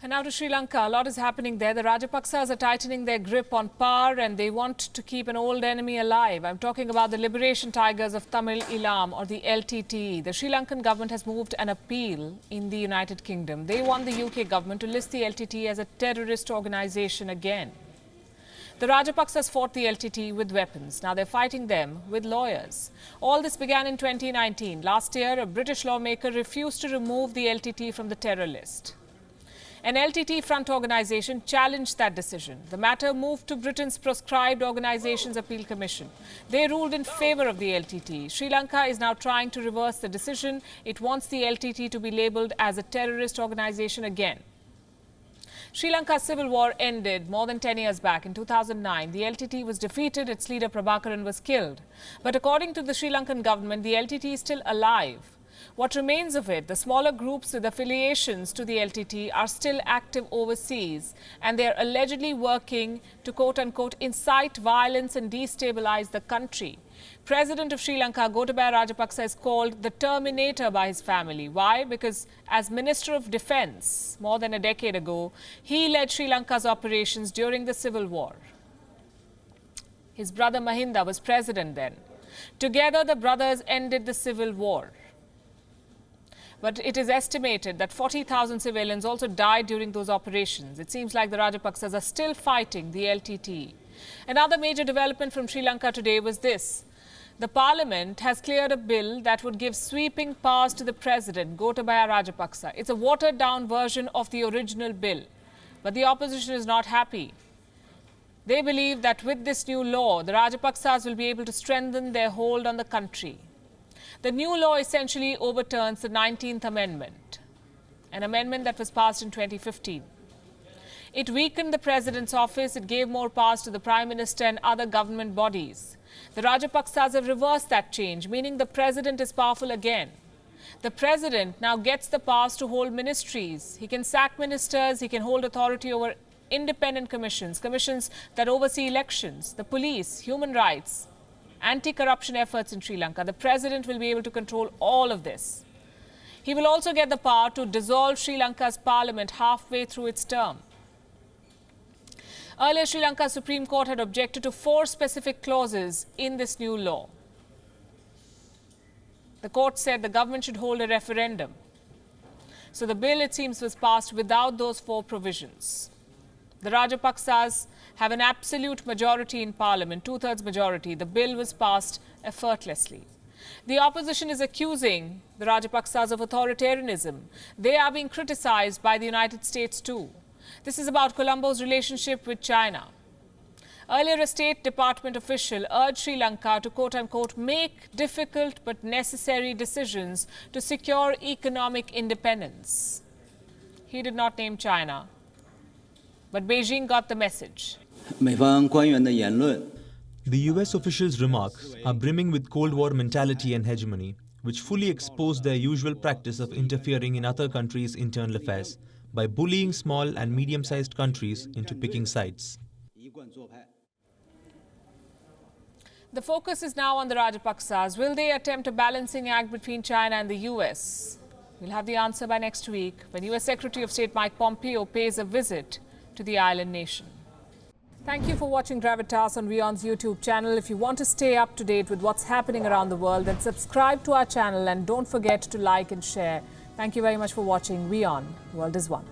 And now to Sri Lanka. A lot is happening there. The Rajapaksas are tightening their grip on power and they want to keep an old enemy alive. I'm talking about the Liberation Tigers of Tamil Eelam, or the LTTE. The Sri Lankan government has moved an appeal in the United Kingdom. They want the UK government to list the LTTE as a terrorist organisation again. The Rajapaksas fought the LTTE with weapons. Now they're fighting them with lawyers. All this began in 2019. Last year, a British lawmaker refused to remove the LTTE from the terror list. An LTTE front organisation challenged that decision. The matter moved to Britain's Proscribed Organisations Appeal Commission. They ruled in favour of the LTTE. Sri Lanka is now trying to reverse the decision. It wants the LTTE to be labelled as a terrorist organisation again. Sri Lanka's civil war ended more than 10 years back. In 2009, the LTTE was defeated, its leader Prabhakaran was killed. But according to the Sri Lankan government, the LTTE is still alive. What remains of it, the smaller groups with affiliations to the LTTE, are still active overseas, and they are allegedly working to quote-unquote incite violence and destabilize the country. President of Sri Lanka, Gotabaya Rajapaksa, is called the Terminator by his family. Why? Because as Minister of Defence more than a decade ago, he led Sri Lanka's operations during the civil war. His brother Mahinda was president then. Together, the brothers ended the civil war. But it is estimated that 40,000 civilians also died during those operations. It seems like the Rajapaksas are still fighting the LTTE. Another major development from Sri Lanka today was this. The parliament has cleared a bill that would give sweeping powers to the president, Gotabaya Rajapaksa. It's a watered-down version of the original bill. But the opposition is not happy. They believe that with this new law, the Rajapaksas will be able to strengthen their hold on the country. The new law essentially overturns the 19th Amendment, an amendment that was passed in 2015. It weakened the President's office, it gave more powers to the Prime Minister and other government bodies. The Rajapaksas have reversed that change, meaning the President is powerful again. The President now gets the powers to hold ministries. He can sack ministers, he can hold authority over independent commissions, commissions that oversee elections, the police, human rights, anti-corruption efforts in Sri Lanka. The President will be able to control all of this. He will also get the power to dissolve Sri Lanka's parliament halfway through its term. Earlier, Sri Lanka's Supreme Court had objected to 4 specific clauses in this new law. The court said the government should hold a referendum. So the bill, it seems, was passed without those 4 provisions. The Rajapaksas have an absolute majority in parliament, 2/3 majority. The bill was passed effortlessly. The opposition is accusing the Rajapaksas of authoritarianism. They are being criticized by the United States too. This is about Colombo's relationship with China. Earlier, a State Department official urged Sri Lanka to quote-unquote make difficult but necessary decisions to secure economic independence. He did not name China, but Beijing got the message. The US officials' remarks are brimming with Cold War mentality and hegemony, which fully expose their usual practice of interfering in other countries' internal affairs by bullying small and medium-sized countries into picking sides. The focus is now on the Rajapaksas. Will they attempt a balancing act between China and the US? We'll have the answer by next week when US Secretary of State Mike Pompeo pays a visit to the island nation. Thank you for watching Gravitas on WION's YouTube channel. If you want to stay up to date with what's happening around the world, then subscribe to our channel and don't forget to like and share. Thank you very much for watching WION. The World is One.